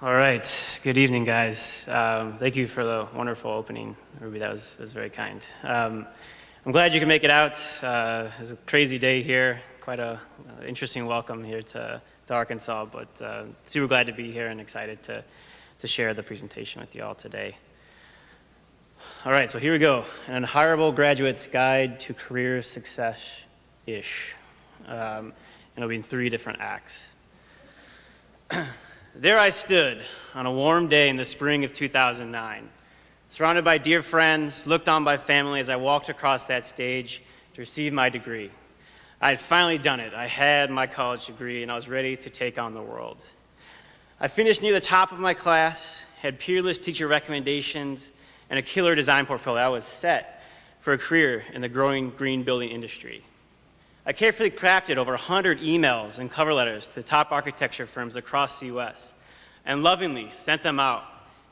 All right. Good evening, guys. Thank you for the wonderful opening, Ruby. That was very kind. I'm glad you can make it out. It's a crazy day here. Quite a interesting welcome here to Arkansas, but super glad to be here and excited to share the presentation with you all today. All right, so here we go. An Un-hireable Graduate's Guide to Career Success-ish. And it'll be in 3 different acts. There I stood on a warm day in the spring of 2009, surrounded by dear friends, looked on by family as I walked across that stage to receive my degree. I had finally done it. I had my college degree, and I was ready to take on the world. I finished near the top of my class, had peerless teacher recommendations, and a killer design portfolio. I was set for a career in the growing green building industry. I carefully crafted over 100 emails and cover letters to the top architecture firms across the U.S. and lovingly sent them out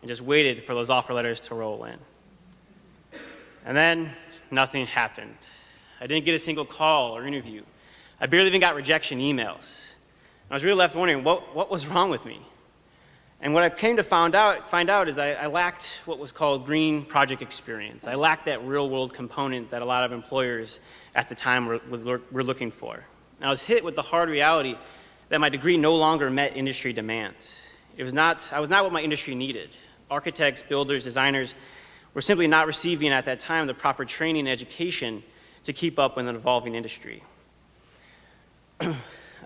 and just waited for those offer letters to roll in. And then nothing happened. I didn't get a single call or interview. I barely even got rejection emails. I was really left wondering what was wrong with me. And what I came to find out is I lacked what was called green project experience. I lacked that real-world component that a lot of employers at the time were looking for. And I was hit with the hard reality that my degree no longer met industry demands. I was not what my industry needed. Architects, builders, designers were simply not receiving at that time the proper training and education to keep up with an evolving industry.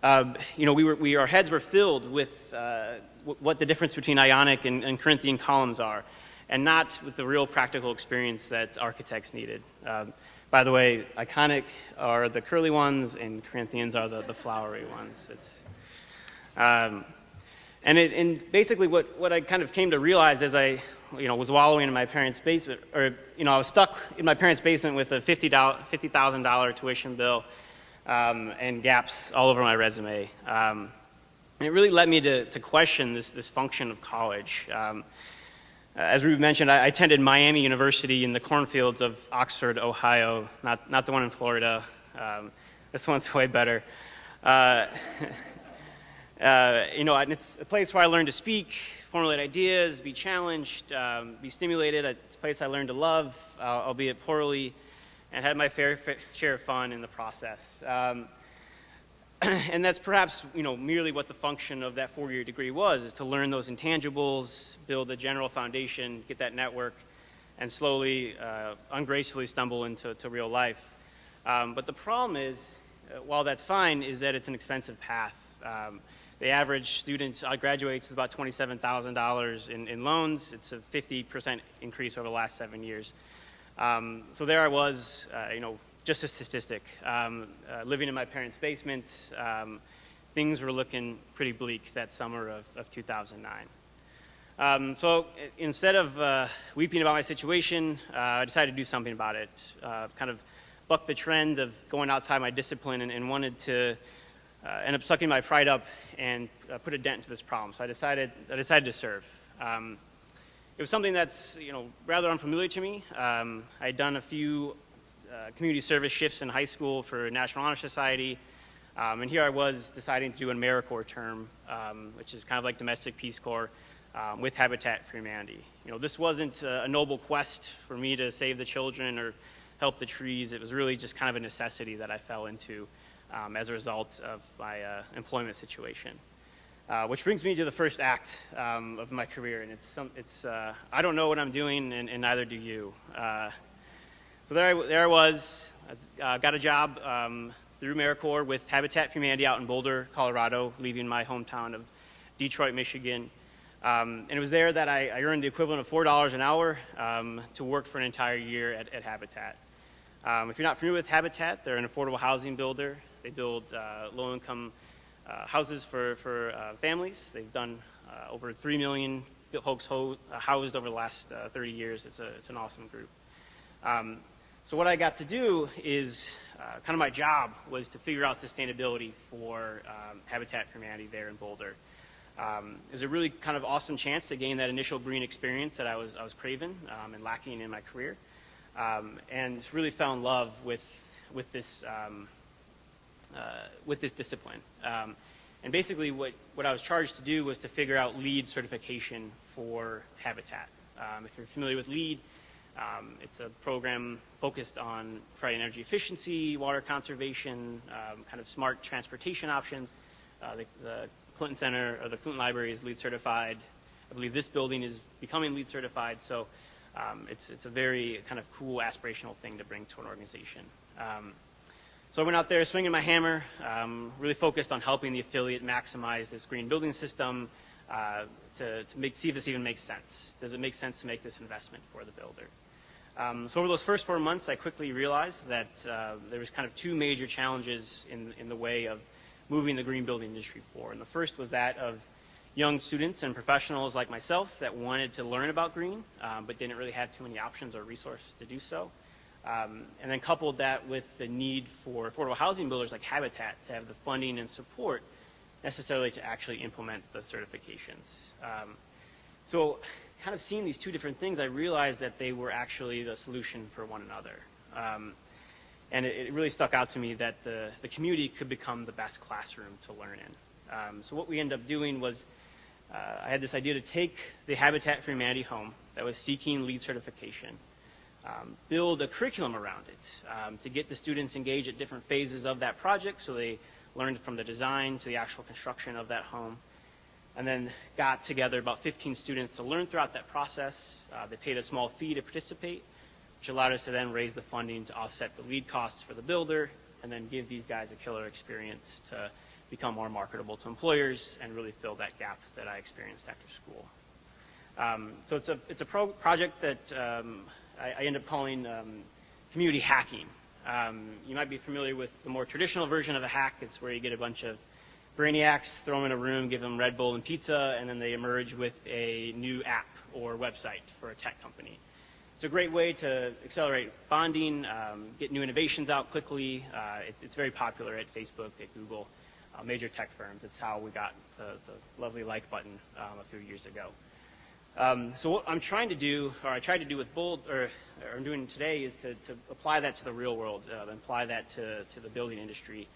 Our heads were filled with what the difference between Ionic and Corinthian columns are, and not with the real practical experience that architects needed. By the way, Iconic are the curly ones, and Corinthians are the flowery ones. And basically what I kind of came to realize as I was wallowing in my parents' basement, or I was stuck in my parents' basement with a $50,000 tuition bill and gaps all over my resume. And it really led me to question this function of college. As Ruby mentioned, I attended Miami University in the cornfields of Oxford, Ohio, not the one in Florida. This one's way better. And it's a place where I learned to speak, formulate ideas, be challenged, be stimulated. It's a place I learned to love, albeit poorly, and had my fair share of fun in the process. And that's perhaps, merely what the function of that 4-year degree was, is to learn those intangibles, build a general foundation, get that network, and slowly, ungracefully stumble into real life. But the problem is, while that's fine, is that it's an expensive path. The average student graduates with about $27,000 in loans. It's a 50% increase over the last 7 years. So there I was, just a statistic, living in my parents' basement. Things were looking pretty bleak that summer of 2009. So instead of weeping about my situation, I decided to do something about it, kind of buck the trend of going outside my discipline and wanted to end up sucking my pride up and put a dent into this problem. So I decided to serve. It was something that's rather unfamiliar to me. I had done a few community service shifts in high school for National Honor Society, and here I was deciding to do an AmeriCorps term, which is kind of like domestic Peace Corps with Habitat for Humanity. This wasn't a noble quest for me to save the children or help the trees. It was really just kind of a necessity that I fell into as a result of my employment situation. Which brings me to the first act of my career, and it's I don't know what I'm doing, and neither do you. So there I was. I got a job through AmeriCorps with Habitat for Humanity out in Boulder, Colorado, leaving my hometown of Detroit, Michigan. And it was there that I earned the equivalent of $4 an hour to work for an entire year at Habitat. If you're not familiar with Habitat, they're an affordable housing builder. They build low-income houses for families. They've done over 3 million folks housed over the last 30 years. It's an awesome group. So what I got to do is kind of my job was to figure out sustainability for Habitat for Humanity there in Boulder. It was a really kind of awesome chance to gain that initial green experience that I was craving and lacking in my career, and really fell in love with this discipline. And basically what I was charged to do was to figure out LEED certification for Habitat. If you're familiar with LEED, it's a program focused on providing energy efficiency, water conservation, kind of smart transportation options. The Clinton Center, or the Clinton Library, is LEED certified. I believe this building is becoming LEED certified, so it's a very kind of cool aspirational thing to bring to an organization. So I went out there swinging my hammer, really focused on helping the affiliate maximize this green building system to see if this even makes sense. Does it make sense to make this investment for the builder? So over those first 4 months, I quickly realized that there was kind of two major challenges in the way of moving the green building industry forward. And the first was that of young students and professionals like myself that wanted to learn about green, but didn't really have too many options or resources to do so. And then coupled that with the need for affordable housing builders like Habitat to have the funding and support necessarily to actually implement the certifications. So kind of seeing these two different things, I realized that they were actually the solution for one another. And it really stuck out to me that the community could become the best classroom to learn in. So what we ended up doing was I had this idea to take the Habitat for Humanity home that was seeking LEED certification, build a curriculum around it to get the students engaged at different phases of that project so they learned from the design to the actual construction of that home, and then got together about 15 students to learn throughout that process. They paid a small fee to participate, which allowed us to then raise the funding to offset the LEED costs for the builder and then give these guys a killer experience to become more marketable to employers and really fill that gap that I experienced after school. So it's a project that I end up calling community hacking. You might be familiar with the more traditional version of a hack. It's where you get a bunch of brainiacs, throw them in a room, give them Red Bull and pizza, and then they emerge with a new app or website for a tech company. It's a great way to accelerate bonding, get new innovations out quickly. It's very popular at Facebook, at Google, major tech firms. It's how we got the lovely like button a few years ago. So what I'm trying to do, or I tried to do with BOULD, or I'm doing today, is to apply that to the real world, apply that to the building industry,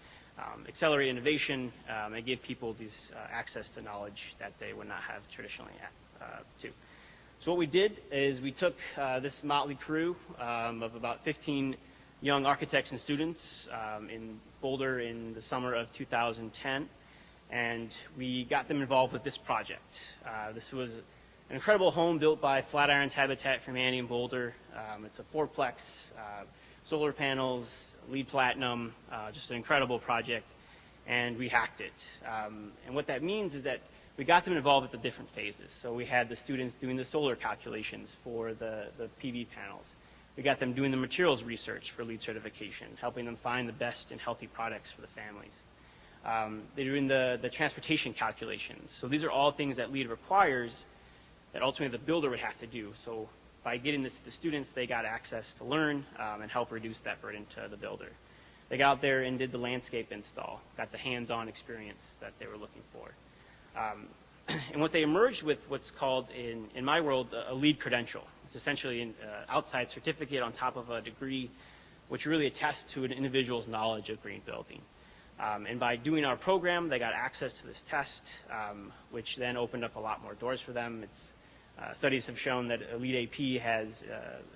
accelerate innovation, and give people these access to knowledge that they would not have traditionally to. So what we did is we took this motley crew of about 15 young architects and students in Boulder in the summer of 2010, and we got them involved with this project. This was an incredible home built by Flatiron's Habitat for Humanity in Boulder. It's a fourplex, solar panels, LEED Platinum, just an incredible project, and we hacked it. And what that means is that we got them involved at the different phases. So we had the students doing the solar calculations for the PV panels. We got them doing the materials research for LEED certification, helping them find the best and healthy products for the families. They're doing the transportation calculations. So these are all things that LEED requires that ultimately the builder would have to do. So by getting this to the students, they got access to learn and help reduce that burden to the builder. They got out there and did the landscape install, got the hands-on experience that they were looking for. And what they emerged with, what's called in my world a LEED credential. It's essentially an outside certificate on top of a degree, which really attests to an individual's knowledge of green building. And by doing our program, they got access to this test, which then opened up a lot more doors for them. Studies have shown that a LEED AP has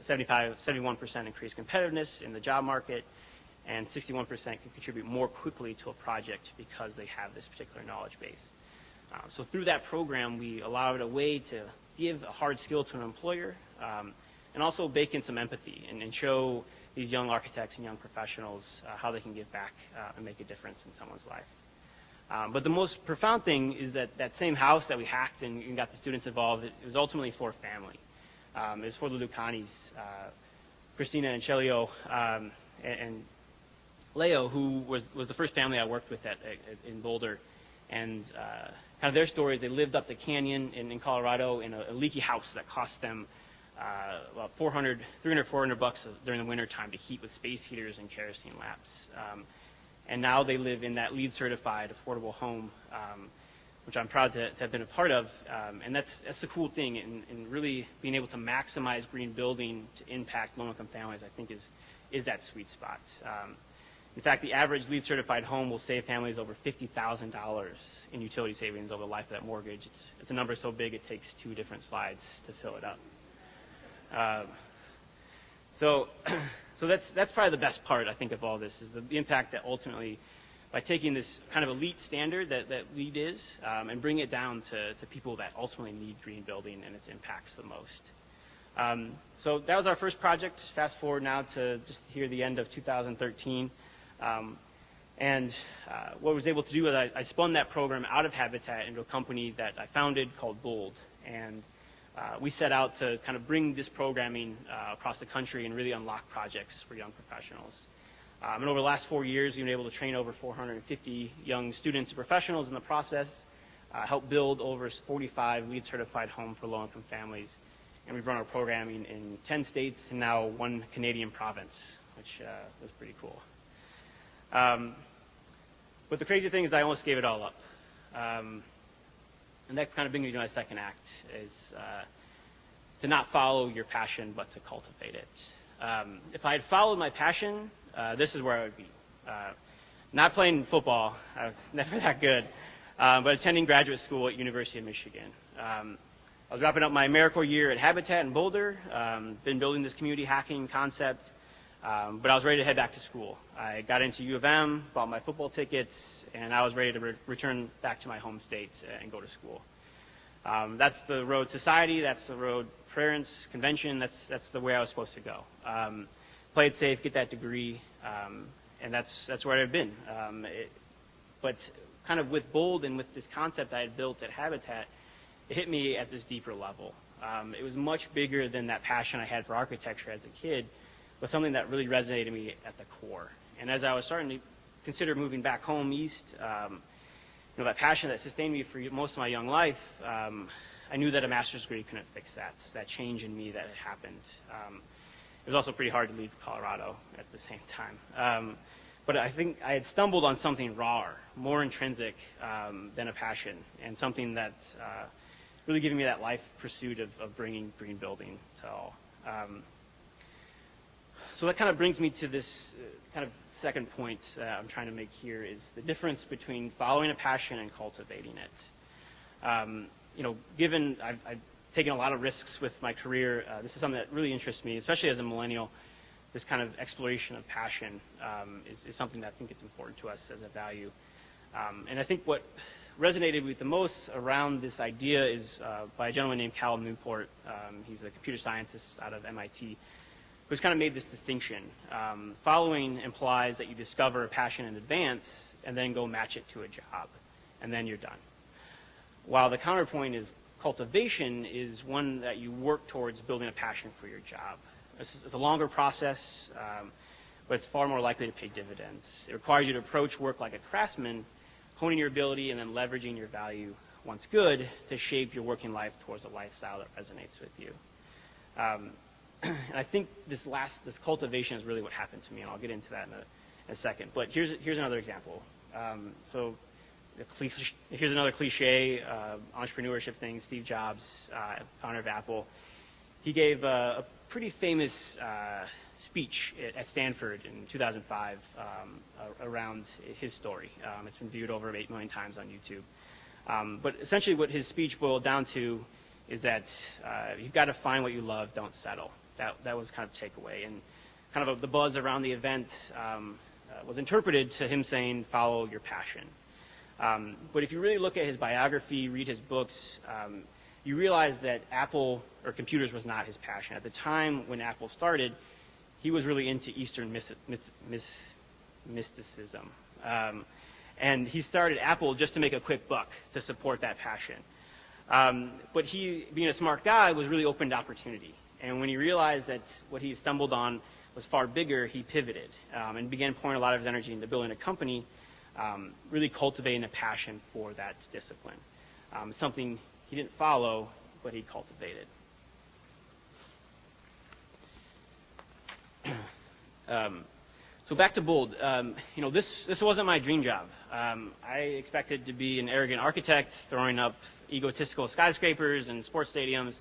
71% increased competitiveness in the job market, and 61% can contribute more quickly to a project because they have this particular knowledge base. So through that program, we allowed a way to give a hard skill to an employer and also bake in some empathy and show these young architects and young professionals how they can give back and make a difference in someone's life. But the most profound thing is that that same house that we hacked and got the students involved, it was ultimately for a family. It was for the Lucanis, Christina and Chelio, and Leo, who was the first family I worked with in Boulder. And kind of their story is they lived up the canyon in Colorado in a leaky house that cost them about $300, $400 during the winter time to heat with space heaters and kerosene lamps. And now they live in that LEED certified affordable home, which I'm proud to have been a part of. And that's the cool thing in really being able to maximize green building to impact low-income families, I think is that sweet spot. In fact, the average LEED certified home will save families over $50,000 in utility savings over the life of that mortgage. It's a number so big it takes 2 different slides to fill it up. So that's probably the best part, I think, of all this, is the impact that ultimately, by taking this kind of elite standard that LEED is, and bring it down to people that ultimately need green building and its impacts the most. So that was our first project. Fast forward now to just here the end of 2013. What I was able to do is I spun that program out of Habitat into a company that I founded called BOULD. And we set out to kind of bring this programming across the country and really unlock projects for young professionals. And over the last 4 years, we've been able to train over 450 young students and professionals in the process, help build over 45 LEED certified homes for low-income families. And we've run our programming in 10 states and now 1 Canadian province, which was pretty cool. But the crazy thing is I almost gave it all up. And that kind of brings me to my second act, is to not follow your passion, but to cultivate it. If I had followed my passion, this is where I would be. Not playing football, I was never that good, but attending graduate school at University of Michigan. I was wrapping up my AmeriCorps year at Habitat in Boulder, been building this community hacking concept, but I was ready to head back to school. I got into U of M, bought my football tickets, and I was ready to return back to my home state and go to school. That's the road society, that's the road parents, convention, that's the way I was supposed to go. Play it safe, get that degree, and that's where I've been. But kind of with BOULD and with this concept I had built at Habitat, it hit me at this deeper level. It was much bigger than that passion I had for architecture as a kid, but something that really resonated with me at the core. And as I was starting to consider moving back home east, that passion that sustained me for most of my young life, I knew that a master's degree couldn't fix that change in me that had happened. It was also pretty hard to leave Colorado at the same time. But I think I had stumbled on something rawer, more intrinsic than a passion, and something that really giving me that life pursuit of bringing green building to all. So that kind of brings me to this kind of second point I'm trying to make here, is the difference between following a passion and cultivating it. Given I've taken a lot of risks with my career, this is something that really interests me, especially as a millennial. This kind of exploration of passion is something that I think is important to us as a value. And I think what resonated with the most around this idea is by a gentleman named Cal Newport. He's a computer scientist out of MIT, who's kind of made this distinction. Following implies that you discover a passion in advance and then go match it to a job, and then you're done. While the counterpoint is cultivation is one that you work towards building a passion for your job. It's a longer process, but it's far more likely to pay dividends. It requires you to approach work like a craftsman, honing your ability and then leveraging your value, once good, to shape your working life towards a lifestyle that resonates with you. And I think this cultivation is really what happened to me, and I'll get into that in a second. But here's another example. Here's another cliche entrepreneurship thing. Steve Jobs, founder of Apple, he gave a pretty famous speech at Stanford in 2005 around his story. It's been viewed over 8 million times on YouTube. But essentially what his speech boiled down to is that you've got to find what you love, don't settle. That was kind of takeaway. And kind of the buzz around the event was interpreted to him saying, follow your passion. But if you really look at his biography, read his books, you realize that Apple, or computers, was not his passion. At the time when Apple started, he was really into Eastern mysticism. And he started Apple just to make a quick buck to support that passion. But he, being a smart guy, was really open to opportunity. And when he realized that what he stumbled on was far bigger, he pivoted and began pouring a lot of his energy into building a company, really cultivating a passion for that discipline. Something he didn't follow, but he cultivated. So back to BOULD. This wasn't my dream job. I expected to be an arrogant architect throwing up egotistical skyscrapers and sports stadiums.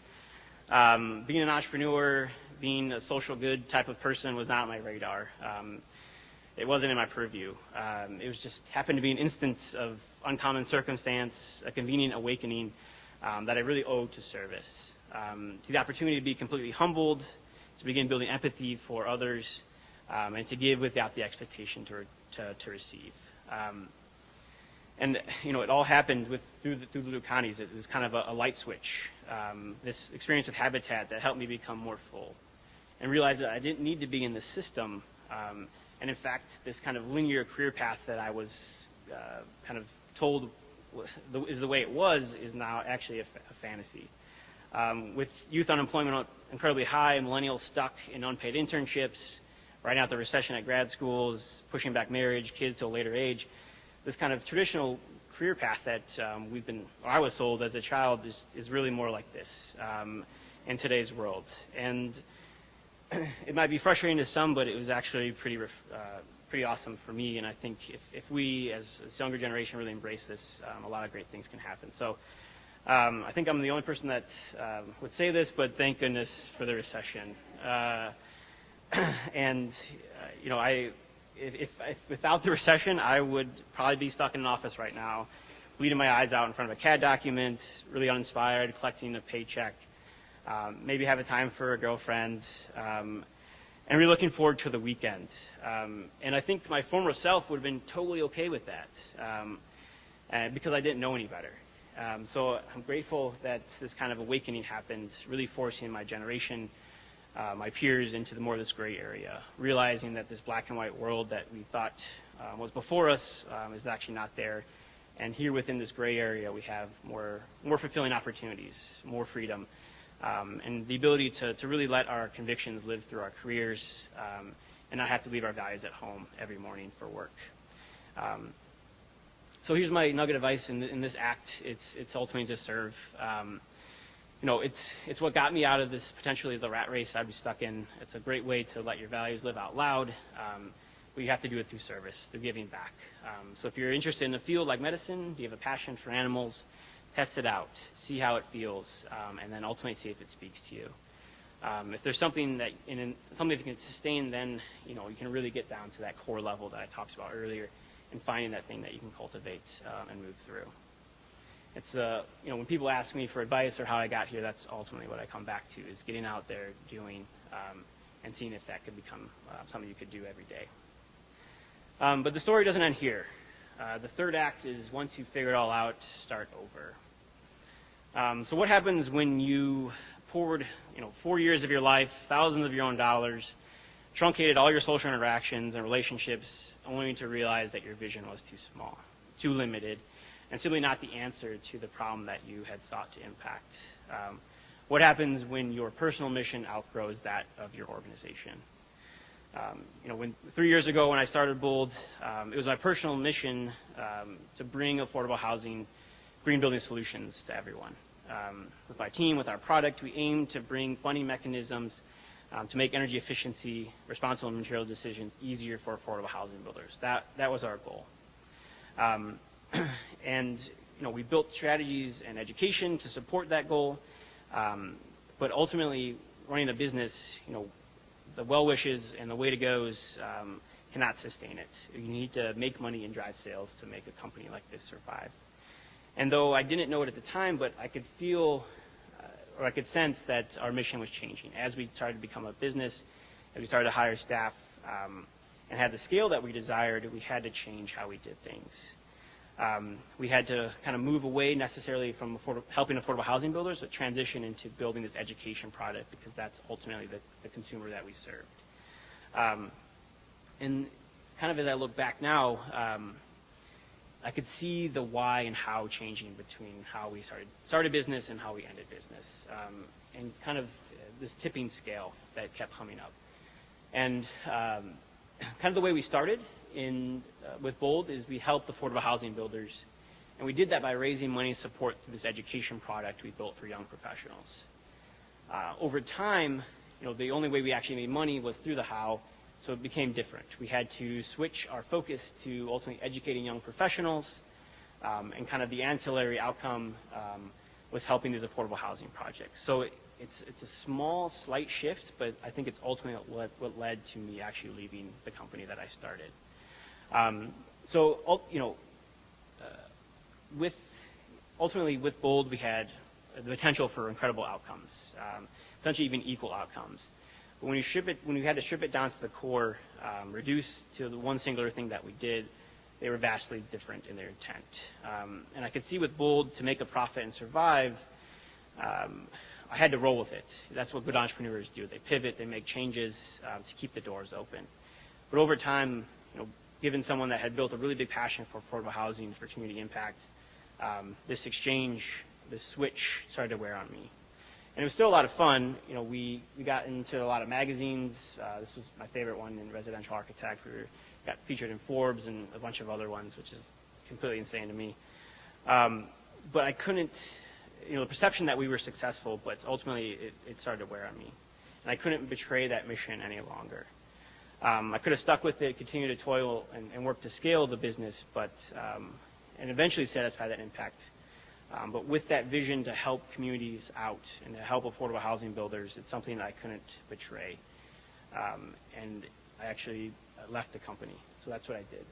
Being an entrepreneur, being a social good type of person was not on my radar. it wasn't in my purview. It was just happened to be an instance of uncommon circumstance, a convenient awakening that I really owed to service, to the opportunity to be completely humbled, to begin building empathy for others, and to give without the expectation to receive. And you know, it all happened through the Lucanis. It was kind of a light switch. This experience with Habitat that helped me become more full, and realize that I didn't need to be in the system. And in fact, this kind of linear career path that I was kind of told is the way it was is now actually a fantasy. With youth unemployment incredibly high, and millennials stuck in unpaid internships, riding out the recession at grad schools, pushing back marriage, kids to a later age, this kind of traditional career path that I was sold as a child is really more like this in today's world. And it might be frustrating to some, but it was actually pretty awesome for me. And I think if we, as a younger generation, really embrace this, a lot of great things can happen. So I think I'm the only person that would say this, but thank goodness for the recession. And you know, if without the recession, I would probably be stuck in an office right now, bleeding my eyes out in front of a CAD document, really uninspired, collecting a paycheck, maybe have a time for a girlfriend, and really looking forward to the weekend. And I think my former self would have been totally okay with that, because I didn't know any better. So I'm grateful that this kind of awakening happened, really forcing my generation, my peers, into more of this gray area, realizing that this black and white world that we thought was before us is actually not there. And here within this gray area, we have more fulfilling opportunities, more freedom, and the ability to really let our convictions live through our careers, and not have to leave our values at home every morning for work. So here's my nugget of advice in this act. It's ultimately to serve. You know, it's what got me out of this, potentially the rat race I'd be stuck in. It's a great way to let your values live out loud, but you have to do it through service, through giving back. So if you're interested in a field like medicine, do you have a passion for animals, test it out, see how it feels, and then ultimately see if it speaks to you. If there's something that something that can sustain, then you know you can really get down to that core level that I talked about earlier, and finding that thing that you can cultivate and move through. It's you know, when people ask me for advice or how I got here, that's ultimately what I come back to, is getting out there, doing, and seeing if that could become something you could do every day. But the story doesn't end here. The third act is, once you figure it all out, start over. So what happens when you poured 4 years of your life, thousands of your own dollars, truncated all your social interactions and relationships, only to realize that your vision was too small, too limited, and simply not the answer to the problem that you had sought to impact? What happens when your personal mission outgrows that of your organization? You know, 3 years ago when I started BOULD, it was my personal mission to bring affordable housing, green building solutions to everyone. With my team, with our product, we aim to bring funding mechanisms to make energy efficiency, responsible material decisions easier for affordable housing builders. That was our goal. And you know, we built strategies and education to support that goal, but ultimately running a business, you know, the well wishes and the way to goes cannot sustain it. You need to make money and drive sales to make a company like this survive. And though I didn't know it at the time, but I could feel or I could sense that our mission was changing as we started to become a business, as we started to hire staff, and had the scale that we desired. We had to change how we did things. We had to kind of move away necessarily from helping affordable housing builders, but transition into building this education product, because that's ultimately the consumer that we served. And kind of as I look back now, I could see the why and how changing between how we started business and how we ended business, and kind of this tipping scale that kept coming up. And kind of the way we started with BOULD is we helped affordable housing builders, and we did that by raising money support through this education product we built for young professionals. Over time, you know, the only way we actually made money was through the how, so it became different. We had to switch our focus to ultimately educating young professionals, and kind of the ancillary outcome was helping these affordable housing projects. So it's a small, slight shift, but I think it's ultimately what led to me actually leaving the company that I started. So, you know, ultimately with BOULD, we had the potential for incredible outcomes, potentially even equal outcomes. But when you had to strip it down to the core, reduce to the one singular thing that we did, they were vastly different in their intent. And I could see with BOULD, to make a profit and survive, I had to roll with it. That's what good entrepreneurs do. They pivot, they make changes to keep the doors open. But over time, you know, given someone that had built a really big passion for affordable housing, for community impact, this exchange, this switch started to wear on me. And it was still a lot of fun. You know, we got into a lot of magazines. This was my favorite one in Residential Architect. We got featured in Forbes and a bunch of other ones, which is completely insane to me. But I couldn't, you know, the perception that we were successful, but ultimately it started to wear on me. And I couldn't betray that mission any longer. I could have stuck with it, continued to toil and work to scale the business, but and eventually satisfy that impact. But with that vision to help communities out and to help affordable housing builders, it's something that I couldn't betray. And I actually left the company. So that's what I did.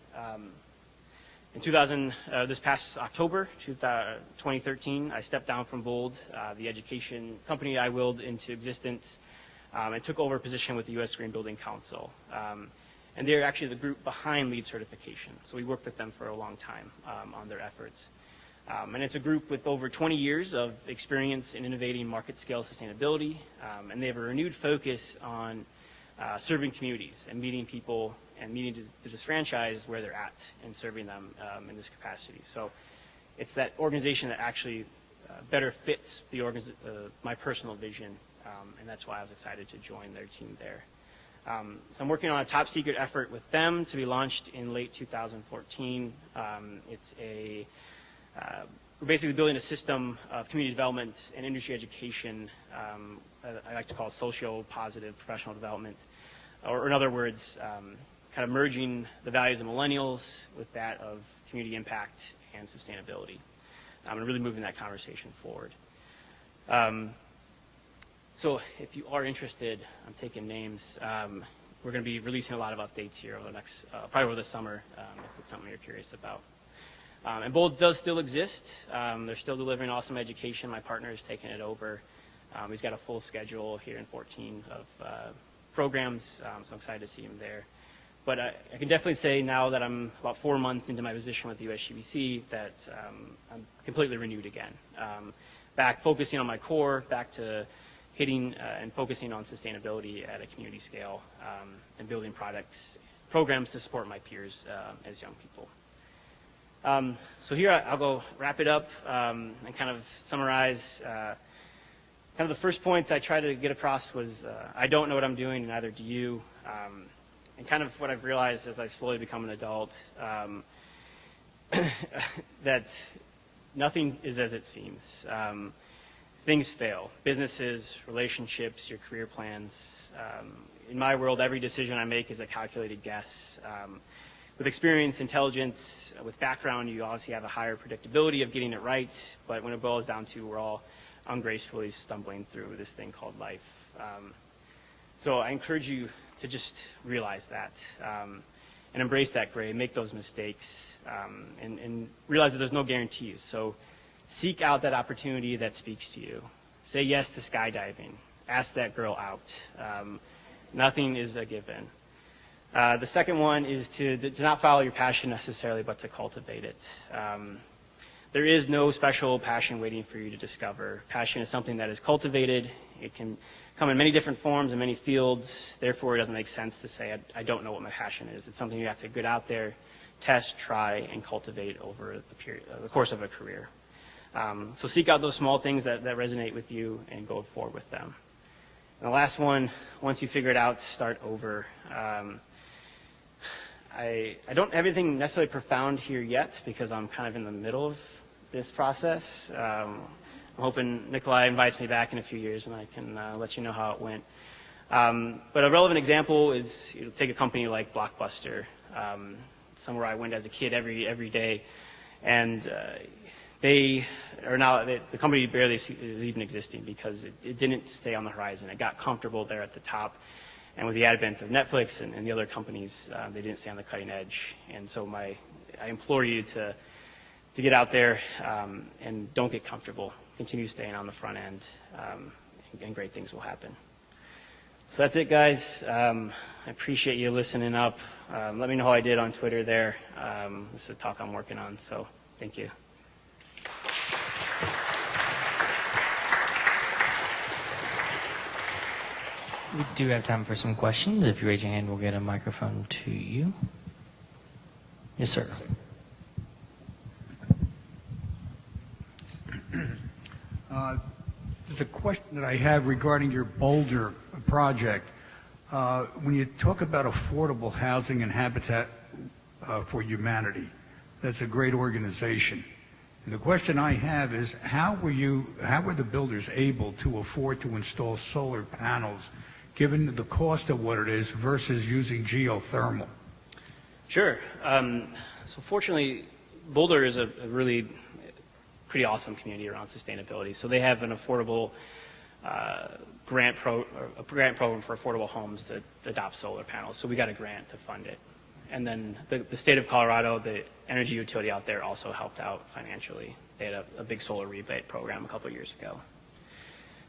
In this past October, 2013, I stepped down from BOULD, the education company I willed into existence, and took over a position with the U.S. Green Building Council. And they're actually the group behind LEED certification. So we worked with them for a long time on their efforts. And it's a group with over 20 years of experience in innovating market scale sustainability. And they have a renewed focus on serving communities and meeting people and meeting the disfranchised where they're at and serving them in this capacity. So it's that organization that actually better fits my personal vision, and that's why I was excited to join their team there. So I'm working on a top secret effort with them to be launched in late 2014. We're basically building a system of community development and industry education. I like to call it socio-positive professional development, or in other words, kind of merging the values of millennials with that of community impact and sustainability, and really moving that conversation forward. So if you are interested, I'm taking names. We're going to be releasing a lot of updates here over the next, probably over the summer, if it's something you're curious about. And BOULD does still exist. They're still delivering awesome education. My partner is taking it over. He's got a full schedule here in 14 of programs, so I'm excited to see him there. But I can definitely say now that I'm about 4 months into my position with the USGBC that I'm completely renewed again. Back focusing on my core, back to hitting and focusing on sustainability at a community scale, and building programs to support my peers as young people. So here I'll go wrap it up and kind of summarize. Kind of the first point I tried to get across was I don't know what I'm doing, and neither do you. And kind of what I've realized as I slowly become an adult, that nothing is as it seems. Things fail. Businesses, relationships, your career plans. In my world, every decision I make is a calculated guess. With experience, intelligence, with background, you obviously have a higher predictability of getting it right, but when it boils down to, we're all ungracefully stumbling through this thing called life. So I encourage you to just realize that and embrace that gray, make those mistakes, and realize that there's no guarantees. So seek out that opportunity that speaks to you. Say yes to skydiving. Ask that girl out. Nothing is a given. The second one is to not follow your passion necessarily, but to cultivate it. There is no special passion waiting for you to discover. Passion is something that is cultivated. It can come in many different forms in many fields. Therefore, it doesn't make sense to say, I don't know what my passion is. It's something you have to get out there, test, try, and cultivate over the course of a career. So seek out those small things that resonate with you and go forward with them. And the last one, once you figure it out, start over. I don't have anything necessarily profound here yet because I'm kind of in the middle of this process. I'm hoping Nikolai invites me back in a few years and I can let you know how it went. But a relevant example is, take a company like Blockbuster, somewhere I went as a kid every day, and they are now, the company barely is even existing because it didn't stay on the horizon. It got comfortable there at the top, And with the advent of Netflix and the other companies, they didn't stay on the cutting edge. And so I implore you to get out there and don't get comfortable. Continue staying on the front end, and great things will happen. So that's it, guys. I appreciate you listening up. Let me know how I did on Twitter there. This is a talk I'm working on, so thank you. We do have time for some questions. If you raise your hand, we'll get a microphone to you. Yes, sir. There's a question that I have regarding your Boulder project. When you talk about affordable housing and Habitat for Humanity, that's a great organization. And the question I have is, how were the builders able to afford to install solar panels given the cost of what it is versus using geothermal? Sure. So fortunately, Boulder is a really pretty awesome community around sustainability. So they have an affordable grant program for affordable homes to adopt solar panels. So we got a grant to fund it. And then the state of Colorado, the energy utility out there, also helped out financially. They had a big solar rebate program a couple of years ago.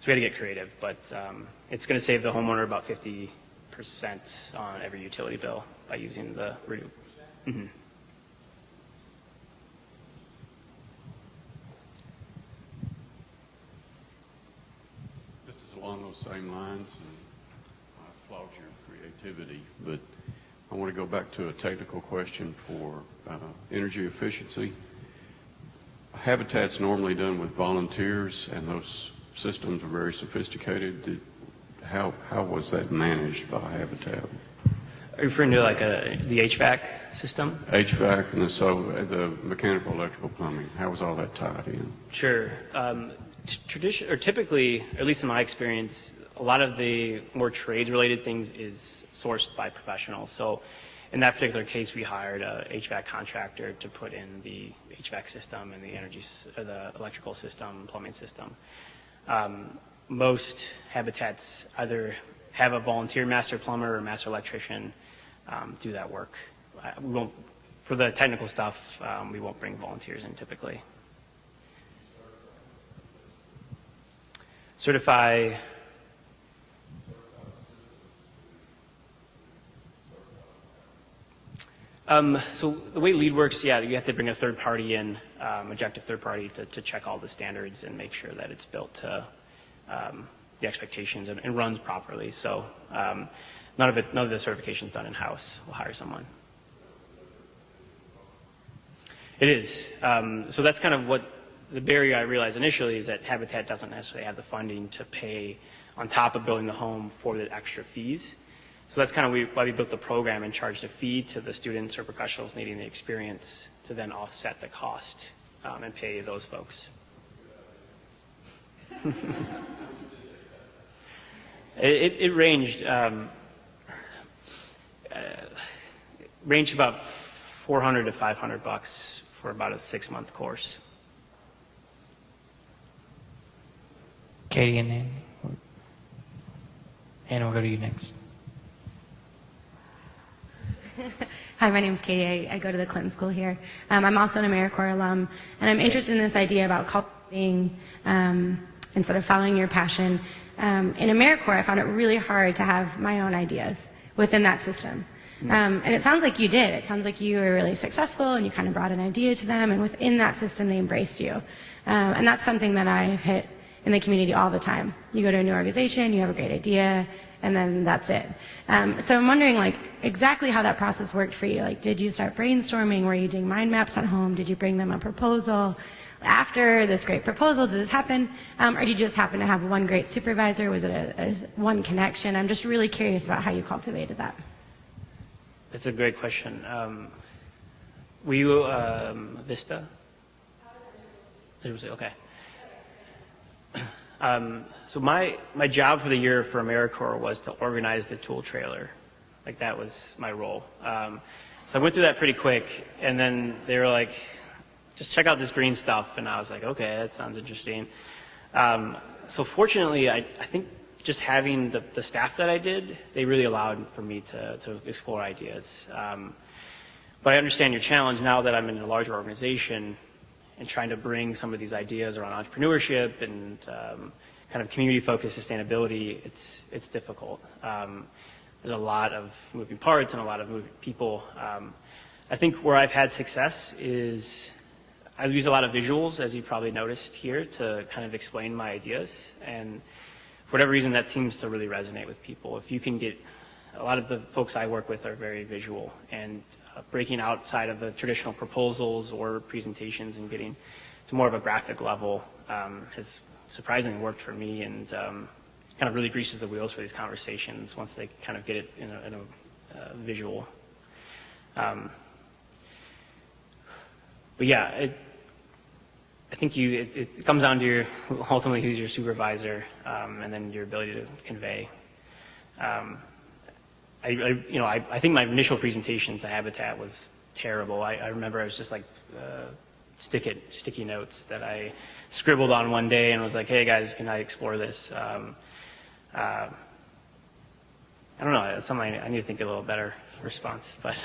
So we had to get creative, but it's going to save the homeowner about 50% on every utility bill by using the renewable. Mm-hmm. This is along those same lines, and I applaud your creativity, but I want to go back to a technical question for energy efficiency. Habitat's normally done with volunteers, and those systems are very sophisticated. How was that managed by Habitat? Are you referring to like the HVAC system? HVAC and the mechanical, electrical, plumbing. How was all that tied in? Sure. Typically, at least in my experience, a lot of the more trades-related things is sourced by professionals. So in that particular case, we hired a HVAC contractor to put in the HVAC system and the electrical system, plumbing system. Most habitats either have a volunteer master plumber or master electrician do that work. We won't, for the technical stuff, we won't bring volunteers in typically. Certify. So the way LEED works, yeah, you have to bring a third party in, objective third party to check all the standards and make sure that it's built to the expectations and runs properly. So none of the certification is done in-house. We'll hire someone. It is. So that's kind of what the barrier I realized initially is that Habitat doesn't necessarily have the funding to pay on top of building the home for the extra fees. So that's kind of why we built the program and charged a fee to the students or professionals needing the experience to then offset the cost and pay those folks. It ranged about $400 to $500 for about a 6-month course. Katie and Andy. And we'll go to you next. Hi, my name is Katie. I go to the Clinton School here. I'm also an AmeriCorps alum, and I'm interested in this idea about cultivating instead of following your passion. In AmeriCorps, I found it really hard to have my own ideas within that system. And it sounds like you did. It sounds like you were really successful, and you kind of brought an idea to them, and within that system, they embraced you. And that's something that I've hit in the community all the time. You go to a new organization, you have a great idea, and then that's it. So I'm wondering, like, exactly how that process worked for you. Like, did you start brainstorming? Were you doing mind maps at home? Did you bring them a proposal? After this great proposal, did this happen? Or did you just happen to have one great supervisor? Was it a one connection? I'm just really curious about how you cultivated that. That's a great question. Were you Vista? Okay. So my job for the year for AmeriCorps was to organize the tool trailer. Like, that was my role. So I went through that pretty quick, and then they were like, just check out this green stuff. And I was like, okay, that sounds interesting. So fortunately, I think just having the staff that I did, they really allowed for me to explore ideas. But I understand your challenge now that I'm in a larger organization and trying to bring some of these ideas around entrepreneurship and kind of community-focused sustainability. It's difficult. There's a lot of moving parts and a lot of moving people. I think where I've had success is I use a lot of visuals, as you probably noticed here, to kind of explain my ideas. And for whatever reason, that seems to really resonate with people. If you can get, a lot of the folks I work with are very visual, and breaking outside of the traditional proposals or presentations and getting to more of a graphic level has surprisingly worked for me, and kind of really greases the wheels for these conversations once they kind of get it in a visual. But yeah, I think it comes down to ultimately who's your supervisor, and then your ability to convey. I think my initial presentation to Habitat was terrible. I remember I was just like sticky notes that I scribbled on one day and was like, hey guys, can I explore this? I don't know, it's something I need to think a little better response, but.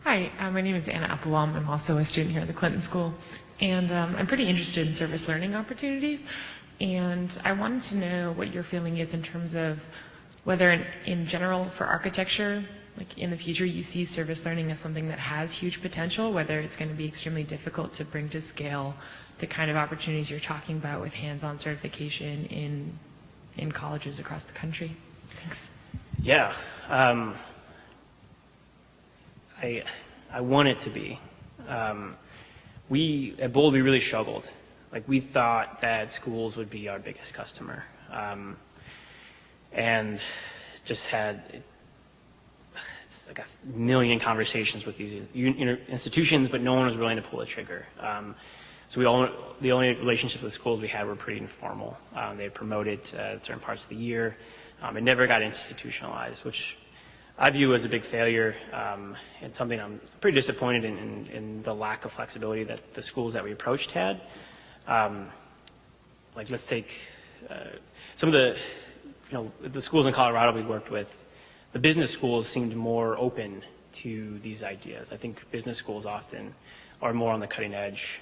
Hi, my name is Anna Applebaum. I'm also a student here at the Clinton School, and I'm pretty interested in service learning opportunities, and I wanted to know what your feeling is in terms of whether in general for architecture, like in the future, you see service learning as something that has huge potential, whether it's going to be extremely difficult to bring to scale the kind of opportunities you're talking about with hands-on certification in colleges across the country. Thanks. Yeah. I want it to be. We, at BOULD, we really struggled. Like, we thought that schools would be our biggest customer. And just had like a million conversations with these institutions, but no one was willing to pull the trigger. So the only relationships with schools we had were pretty informal. They promoted certain parts of the year. It never got institutionalized, which I view as a big failure, and something I'm pretty disappointed in the lack of flexibility that the schools that we approached had. Like, let's take some of the schools in Colorado we worked with. The business schools seemed more open to these ideas. I think business schools often are more on the cutting edge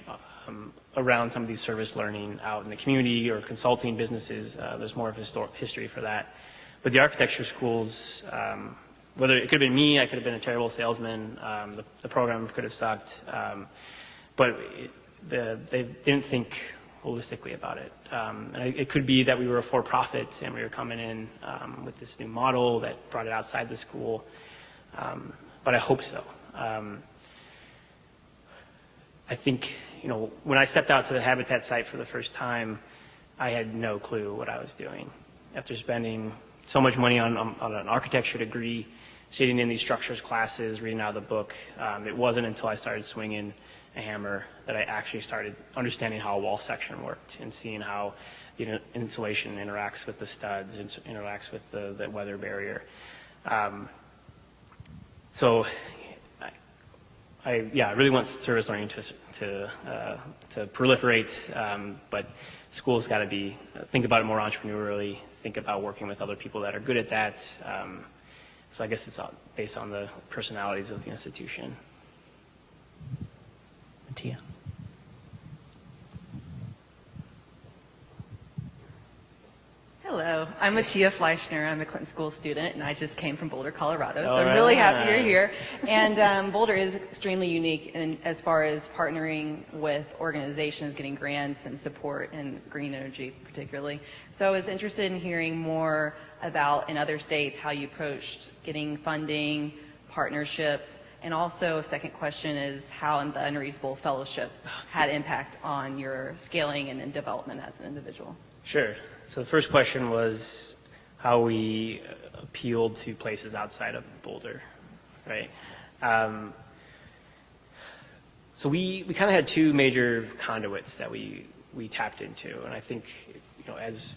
around some of these service learning out in the community or consulting businesses. There's more of a history for that. But the architecture schools, whether it could have been me, I could have been a terrible salesman, the program could have sucked, but they didn't think holistically about it. And it could be that we were a for-profit and we were coming in with this new model that brought it outside the school, but I hope so. I think, when I stepped out to the Habitat site for the first time, I had no clue what I was doing. After spending so much money on an architecture degree, sitting in these structures classes, reading out of the book, it wasn't until I started swinging a hammer that I actually started understanding how a wall section worked and seeing how insulation interacts with the studs, interacts with the weather barrier. So I really want service learning to proliferate, but schools got to think about it more entrepreneurially, think about working with other people that are good at that. So I guess it's based on the personalities of the institution. Mattia. Hello, I'm Mattia Fleischner. I'm a Clinton School student, and I just came from Boulder, Colorado, so I'm really happy you're here. And Boulder is extremely unique as far as partnering with organizations, getting grants and support in green energy particularly. So I was interested in hearing more about, in other states, how you approached getting funding, partnerships, and also a second question is how the Unreasonable Fellowship had impact on your scaling and development as an individual. Sure. So the first question was how we appealed to places outside of Boulder, right? So we kind of had two major conduits that we tapped into, and I think as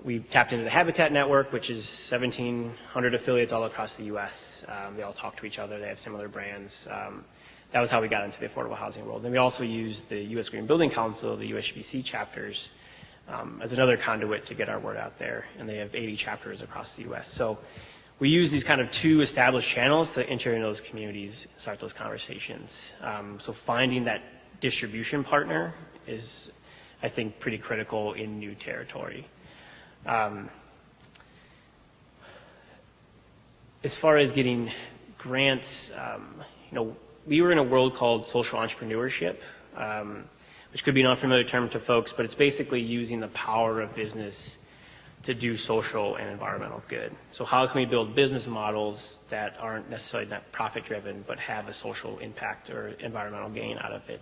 we tapped into the Habitat Network, which is 1,700 affiliates all across the U.S. They all talk to each other. They have similar brands. that was how we got into the affordable housing world. And we also used the U.S. Green Building Council, the USGBC chapters, as another conduit to get our word out there. And they have 80 chapters across the U.S. So we use these kind of two established channels to enter into those communities, start those conversations. So finding that distribution partner is, I think, pretty critical in new territory. As far as getting grants, we were in a world called social entrepreneurship, which could be an unfamiliar term to folks, but it's basically using the power of business to do social and environmental good. So how can we build business models that aren't necessarily not profit-driven, but have a social impact or environmental gain out of it?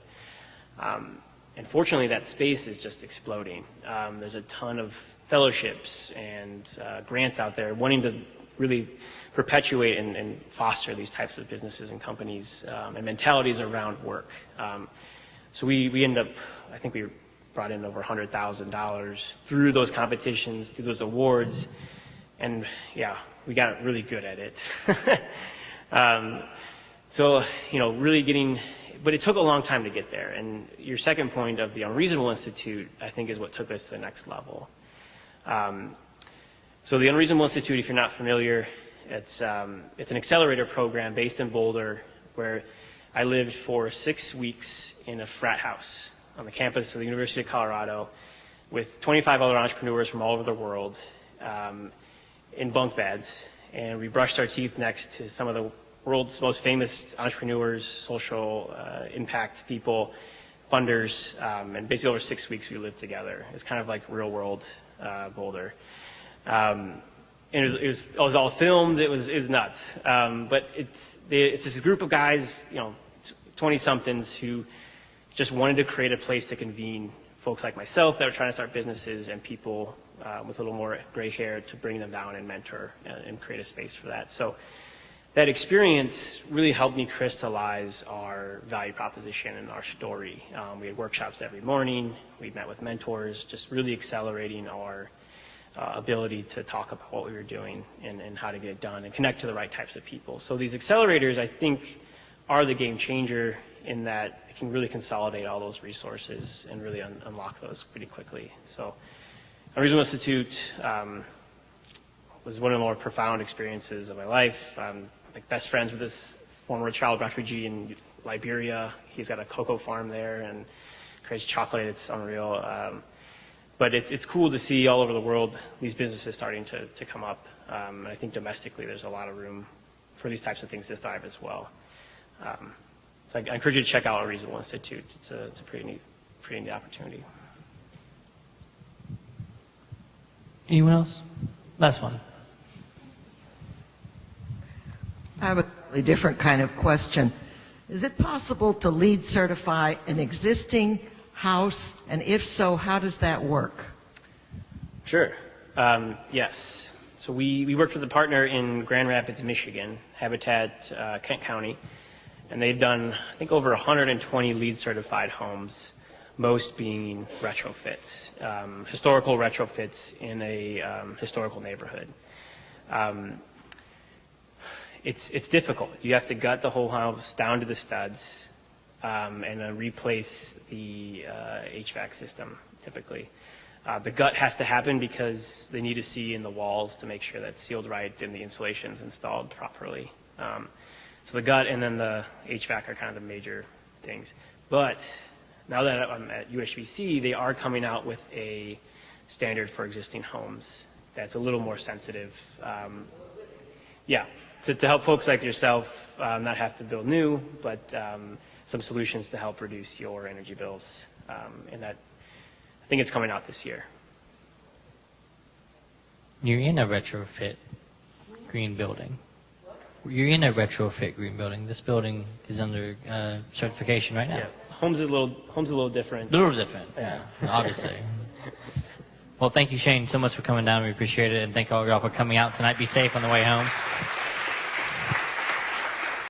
And fortunately, that space is just exploding. There's a ton of fellowships and grants out there wanting to really perpetuate and foster these types of businesses and companies and mentalities around work. So we end up, I think we brought in over $100,000 through those competitions, through those awards, and yeah, we got really good at it. So, really getting, but it took a long time to get there. And your second point of the Unreasonable Institute, I think, is what took us to the next level. So the Unreasonable Institute, if you're not familiar, it's an accelerator program based in Boulder where I lived for 6 weeks in a frat house on the campus of the University of Colorado with 25 other entrepreneurs from all over the world in bunk beds. And we brushed our teeth next to some of the world's most famous entrepreneurs, social impact people, funders, and basically over 6 weeks we lived together. It's kind of like real world Boulder. And it was all filmed. It was nuts. But it's this group of guys, 20-somethings who just wanted to create a place to convene folks like myself that were trying to start businesses and people with a little more gray hair to bring them down and mentor and create a space for that. So that experience really helped me crystallize our value proposition and our story. We had workshops every morning. We met with mentors, just really accelerating our ability to talk about what we were doing and how to get it done and connect to the right types of people. So these accelerators, I think, are the game changer in that it can really consolidate all those resources and really unlock those pretty quickly. So Unreasonable Institute was one of the more profound experiences of my life. I'm like best friends with this former child refugee in Liberia. He's got a cocoa farm there and creates chocolate. It's unreal. But it's cool to see all over the world these businesses starting to come up. And I think domestically there's a lot of room for these types of things to thrive as well. So I encourage you to check out Unreasonable Institute. It's a pretty neat opportunity. Anyone else? Last one. I have a slightly different kind of question. Is it possible to LEED certify an existing house, and if so, how does that work? Sure. Yes. So we worked with a partner in Grand Rapids, Michigan, Habitat Kent County, and they've done, I think, over 120 LEED certified homes, most being retrofits, historical retrofits in a historical neighborhood. It's difficult. You have to gut the whole house down to the studs and then replace the HVAC system, typically. The gut has to happen because they need to see in the walls to make sure that's sealed right and the insulation's installed properly. So the gut and then the HVAC are kind of the major things. But now that I'm at USGBC, they are coming out with a standard for existing homes that's a little more sensitive. To help folks like yourself not have to build new, but some solutions to help reduce your energy bills. And that, I think it's coming out this year. You're in a retrofit green building. You're in a retrofit green building. This building is under certification right now. Yeah, home's a little different. A little different, yeah, obviously. Well, thank you, Shane, so much for coming down. We appreciate it, and thank all y'all for coming out tonight. Be safe on the way home.